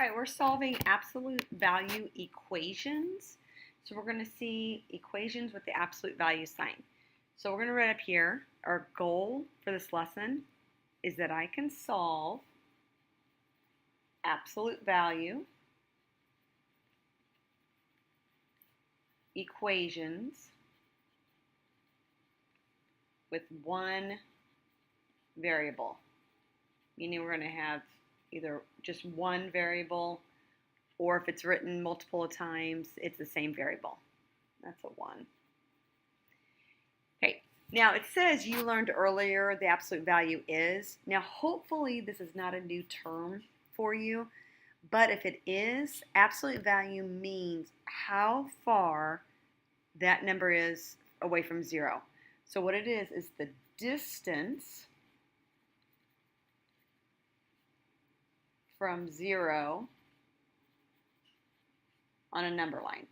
All right, we're solving absolute value equations. So we're going to see equations with the absolute value sign. So we're going to write up here, our goal for this lesson is that I can solve absolute value equations with one variable. Meaning we're going to have either just one variable, or if it's written multiple times, it's the same variable. That's a 1. Okay, now it says you learned earlier the absolute value is. Now hopefully this is not a new term for you, but if it is, absolute value means how far that number is away from 0. So what it is the distance from 0 on a number line.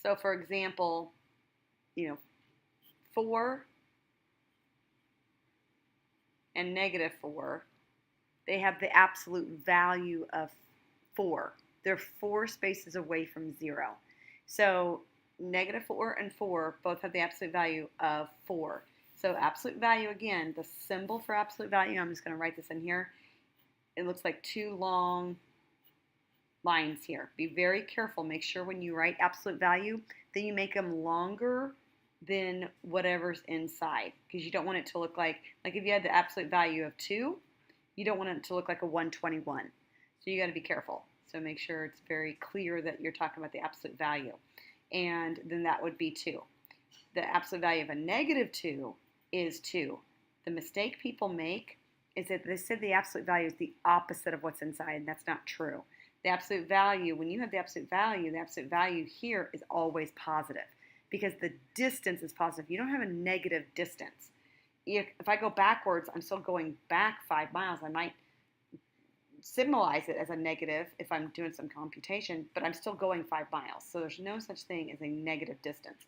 So for example, 4 and -4, they have the absolute value of 4. They're 4 spaces away from 0. So -4 and 4 both have the absolute value of 4. So absolute value, again, the symbol for absolute value, I'm just going to write this in here. It looks like 2 long lines here. Be very careful. Make sure when you write absolute value that you make them longer than whatever's inside, because you don't want it to look like if you had the absolute value of 2, you don't want it to look like a 121. So you got to be careful. So make sure it's very clear that you're talking about the absolute value. And then that would be 2. The absolute value of a -2 is 2. The mistake people make is that they said the absolute value is the opposite of what's inside, and that's not true. The absolute value, when you have the absolute value here is always positive because the distance is positive. You don't have a negative distance. If I go backwards, I'm still going back 5 miles. I might symbolize it as a negative if I'm doing some computation, but I'm still going 5 miles. So there's no such thing as a negative distance.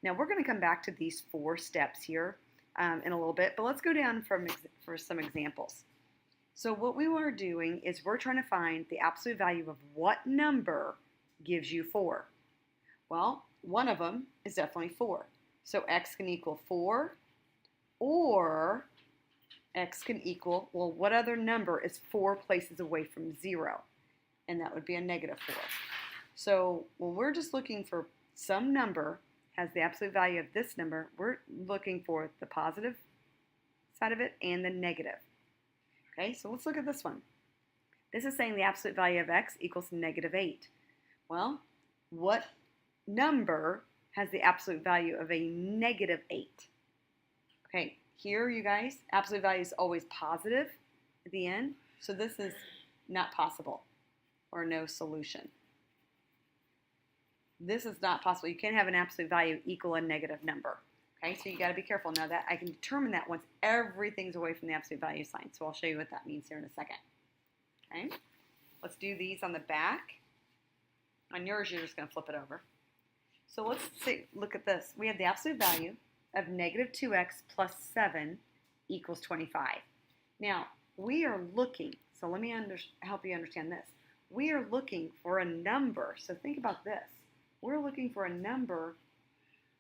Now we're going to come back to these 4 steps here in a little bit, but let's go down for some examples. So what we are doing is we're trying to find the absolute value of what number gives you 4. Well, one of them is definitely 4. So x can equal 4, or x can equal, well, what other number is 4 places away from 0? And that would be a -4. So when we're just looking for some number has the absolute value of this number, we're looking for the positive side of it and the negative. Okay, so let's look at this one. This is saying the absolute value of x equals -8. Well, what number has the absolute value of a -8? Okay, here, you guys, absolute value is always positive at the end, so this is not possible or no solution. This is not possible. You can't have an absolute value equal a negative number. Okay, so you got to be careful. Now that I can determine that once everything's away from the absolute value sign. So I'll show you what that means here in a second. Okay, let's do these on the back. On yours, you're just going to flip it over. So let's look at this. We have the absolute value of -2x plus 7 equals 25. Now, we are looking, so let me help you understand this. We are looking for a number. So think about this. We're looking for a number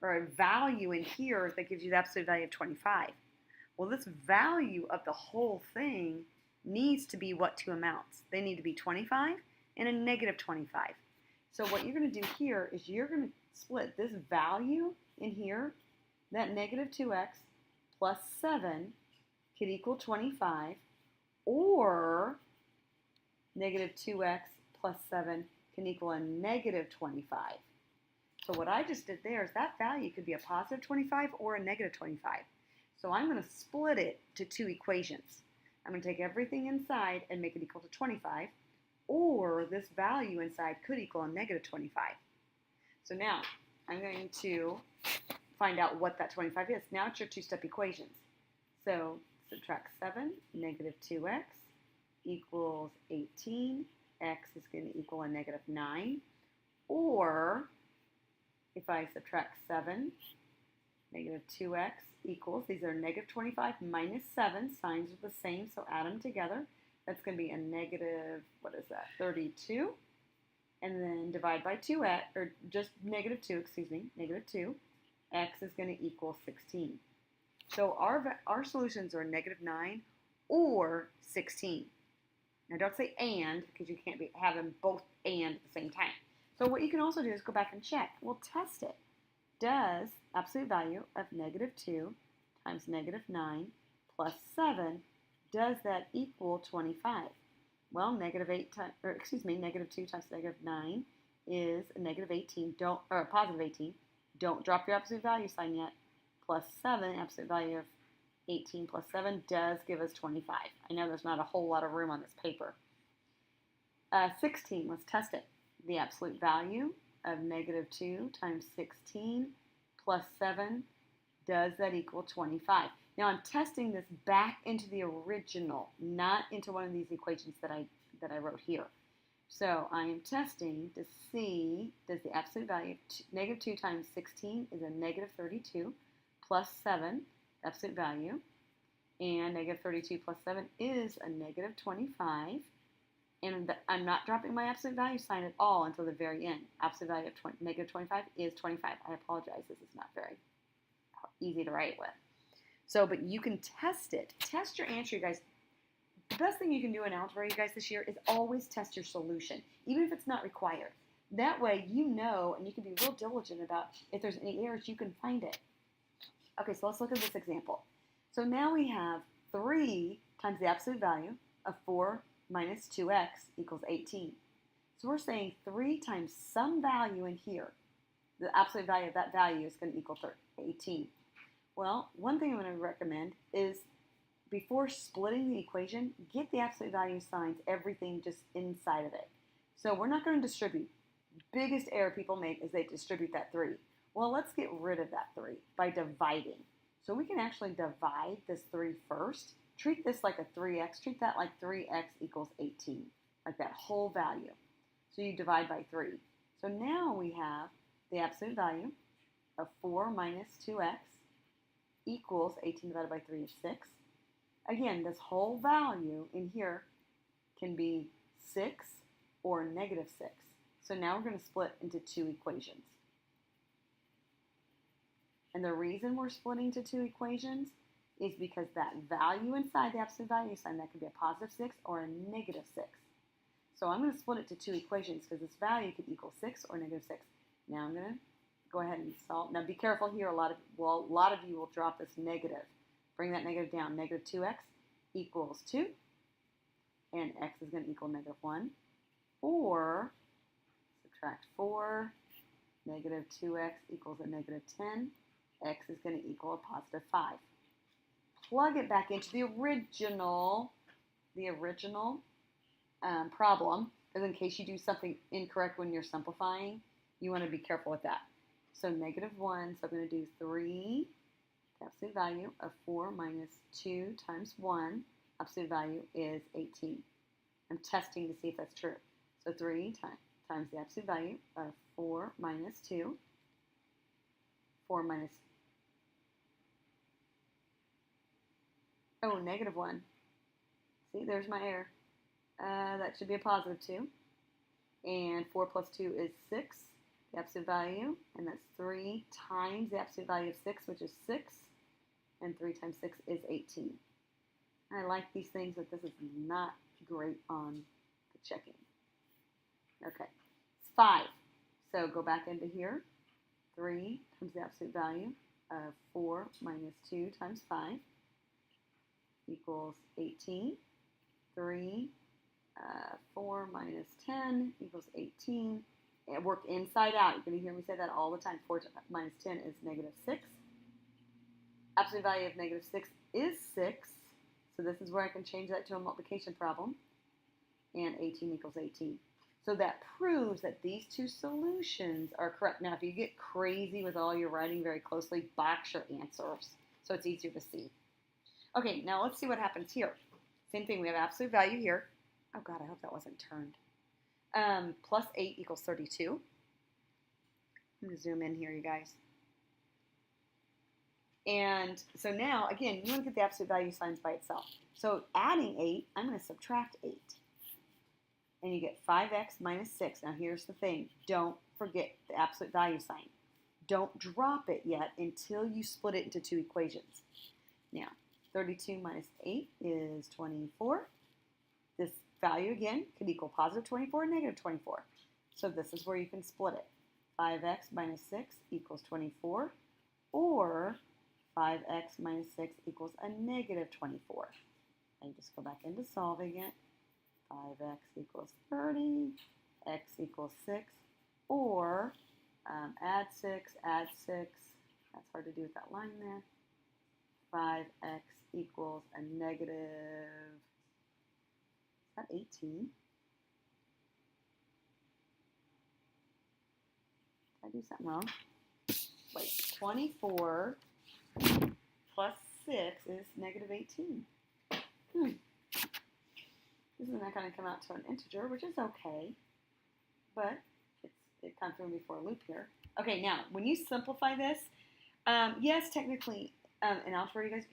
or a value in here that gives you the absolute value of 25. Well, this value of the whole thing needs to be what 2 amounts? They need to be 25 and a -25. So what you're going to do here is you're going to split this value in here, that -2x plus 7 could equal 25, or -2x plus 7 can equal a -25. So what I just did there is that value could be a positive 25 or a -25. So I'm going to split it to 2 equations. I'm going to take everything inside and make it equal to 25, or this value inside could equal a -25. So now I'm going to find out what that 25 is. Now it's your 2-step equations. So subtract 7, -2x equals 18. X is going to equal a -9. Or if I subtract 7 Negative 2x equals, these are negative 25 minus 7. Signs are the same, so add them together. That's going to be a negative, what is that, 32. And then divide by 2x, or just negative 2, excuse me, negative 2. X is going to equal 16. So our solutions are negative 9 or 16. Now don't say and, because you can't have them both and at the same time. So what you can also do is go back and check. We'll test it. Does absolute value of negative 2 times negative 9 plus 7, does that equal 25? Well, negative 2 times negative 9 is a negative 18, or a positive 18. Don't drop your absolute value sign yet. Plus 7, absolute value of 18 plus 7 does give us 25. I know there's not a whole lot of room on this paper. 16, let's test it. The absolute value of negative 2 times 16 plus 7, does that equal 25? Now I'm testing this back into the original, not into one of these equations that I wrote here. So I am testing to see, does the absolute value of negative 2 times 16 is a negative 32 plus 7, absolute value, and negative 32 plus 7 is a negative 25. And I'm not dropping my absolute value sign at all until the very end. Absolute value of negative 25 is 25. I apologize, this is not very easy to write with. So, but you can test it. Test your answer, you guys. The best thing you can do in algebra, you guys, this year is always test your solution, even if it's not required. That way you know, and you can be real diligent about if there's any errors, you can find it. Okay, so let's look at this example. So now we have 3 times the absolute value of 4 minus 2x equals 18. So we're saying 3 times some value in here. The absolute value of that value is going to equal 18. Well, one thing I'm going to recommend is before splitting the equation, get the absolute value signs, everything just inside of it. So we're not going to distribute. Biggest error people make is they distribute that 3. Well, let's get rid of that 3 by dividing. So we can actually divide this 3 first. Treat this like a 3x. Treat that like 3x equals 18, like that whole value. So you divide by 3. So now we have the absolute value of 4 minus 2x equals 18 divided by 3 is 6. Again, this whole value in here can be 6 or negative 6. So now we're going to split into 2 equations. And the reason we're splitting to 2 equations is because that value inside the absolute value sign, that could be a positive 6 or a negative 6. So I'm going to split it to 2 equations because this value could equal 6 or negative 6. Now I'm going to go ahead and solve. Now be careful here. A lot of you will drop this negative. Bring that negative down. Negative 2x equals 2. And x is going to equal negative 1. Or subtract 4. Negative 2x equals a negative 10. X is going to equal a positive 5. Plug it back into the original problem, because in case you do something incorrect when you're simplifying, you want to be careful with that. So negative 1, so I'm going to do 3, the absolute value of 4 minus 2 times 1, absolute value is 18. I'm testing to see if that's true. So 3 times the absolute value of 4 minus 2, 4 minus, oh, negative 1. See, there's my error. That should be a positive 2. And 4 plus 2 is 6, the absolute value. And that's 3 times the absolute value of 6, which is 6. And 3 times 6 is 18. I like these things, but this is not great on the checking. Okay, it's 5. So go back into here. 3 times the absolute value of 4 minus 2 times 5 equals 18. 3, 4 minus 10 equals 18. And work inside out. You're going to hear me say that all the time. 4 minus 10 is negative 6. Absolute value of negative 6 is 6. So this is where I can change that to a multiplication problem. And 18 equals 18. So that proves that these 2 solutions are correct. Now, if you get crazy with all your writing very closely, box your answers so it's easier to see. Okay, now let's see what happens here. Same thing, we have absolute value here. Oh God, I hope that wasn't turned. Plus 8 equals 32. I'm going to zoom in here, you guys. And so now, again, you want to get the absolute value signs by itself. So adding 8, I'm going to subtract 8. And you get 5x minus 6. Now here's the thing. Don't forget the absolute value sign. Don't drop it yet until you split it into two equations. Now, 32 minus 8 is 24. This value, again, could equal positive 24 or negative 24. So this is where you can split it. 5x minus 6 equals 24. Or 5x minus 6 equals a negative 24. And just go back into solving it. 5x equals 30, x equals 6, or add 6, that's hard to do with that line there. 5x equals a negative, is that 18? Did I do something wrong? Wait, 24 plus 6 is negative 18. This is not going to come out to an integer, which is okay, but it kind of threw me for a loop here. Okay, now, when you simplify this, yes, technically, in algebra, you guys,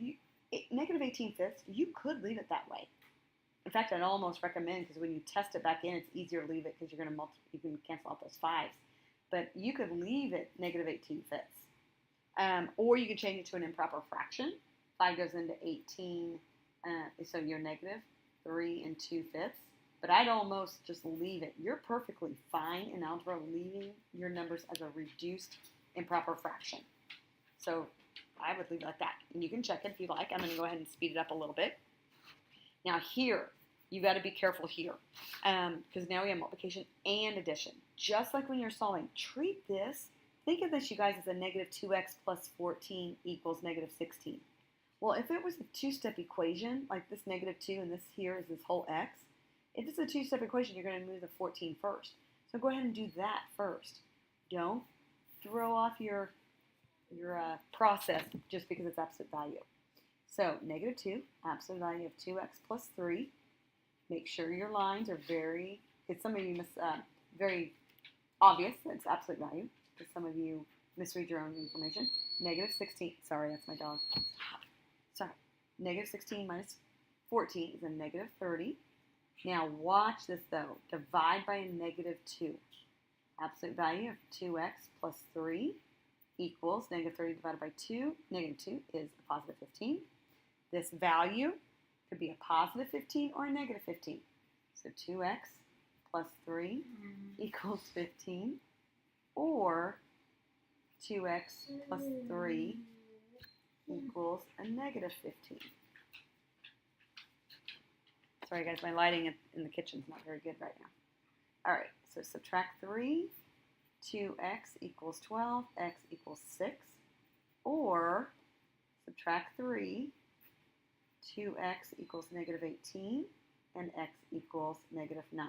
negative 18/5, you could leave it that way. In fact, I'd almost recommend, because when you test it back in, it's easier to leave it because you're going to you can cancel out those 5s. But you could leave it negative 18/5. Or you could change it to an improper fraction. 5 goes into 18, so you're negative 3 2/5. But I'd almost just leave it. You're perfectly fine in algebra leaving your numbers as a reduced improper fraction. So I would leave it like that. And you can check it if you like. I'm going to go ahead and speed it up a little bit. Now here, you got to be careful here. Because now we have multiplication and addition. Just like when you're solving, treat this. Think of this, you guys, as a negative 2x plus 14 equals negative 16. Well, if it was a two-step equation, like this negative 2 and this here is this whole x, if it's a two-step equation, you're going to move the 14 first. So go ahead and do that first. Don't throw off your process just because it's absolute value. So negative 2, absolute value of 2x plus 3. Make sure your lines are very, because some of you very obvious that it's absolute value, because some of you misread your own information. Negative 16, sorry, that's my dog. Sorry, negative 16 minus 14 is a negative 30. Now watch this though. Divide by a negative 2. Absolute value of 2x plus 3 equals negative 30 divided by 2. Negative 2 is a positive 15. This value could be a positive 15 or a negative 15. So 2x plus 3 equals 15. Or 2x plus 3 equals a negative 15. Sorry guys, my lighting in the kitchen's not very good right now. Alright, so subtract 3, 2x equals 12, x equals 6. Or subtract 3, 2x equals negative 18, and x equals negative 9.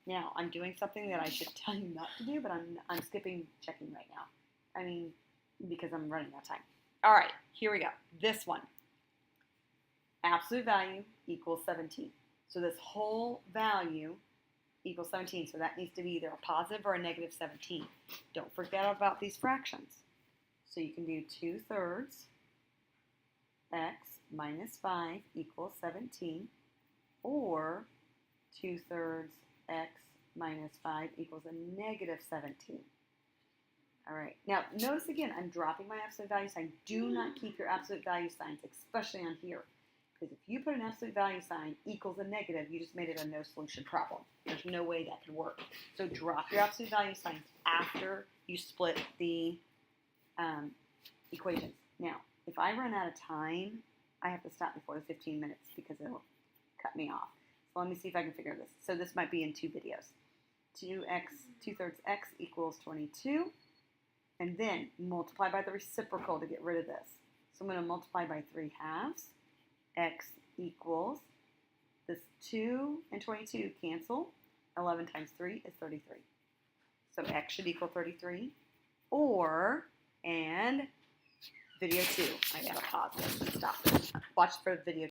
Now, I'm doing something that I should tell you not to do, but I'm skipping checking right now. I mean, because I'm running out of time. All right, here we go. This one. Absolute value equals 17. So this whole value equals 17. So that needs to be either a positive or a negative 17. Don't forget about these fractions. So you can do 2/3 x minus 5 equals 17. Or 2/3 x minus 5 equals a negative 17. All right. Now, notice again, I'm dropping my absolute value sign. Do not keep your absolute value signs, especially on here. Because if you put an absolute value sign equals a negative, you just made it a no solution problem. There's no way that could work. So drop your absolute value signs after you split the equations. Now, if I run out of time, I have to stop before the 15 minutes because it'll cut me off. So let me see if I can figure this. So this might be in 2 videos. 2/3 x equals 22. And then multiply by the reciprocal to get rid of this. So I'm going to multiply by 3/2. X equals, this 2 and 22 cancel. 11 times 3 is 33. So x should equal 33. Or, and video 2. I got to pause this and stop this. Watch for video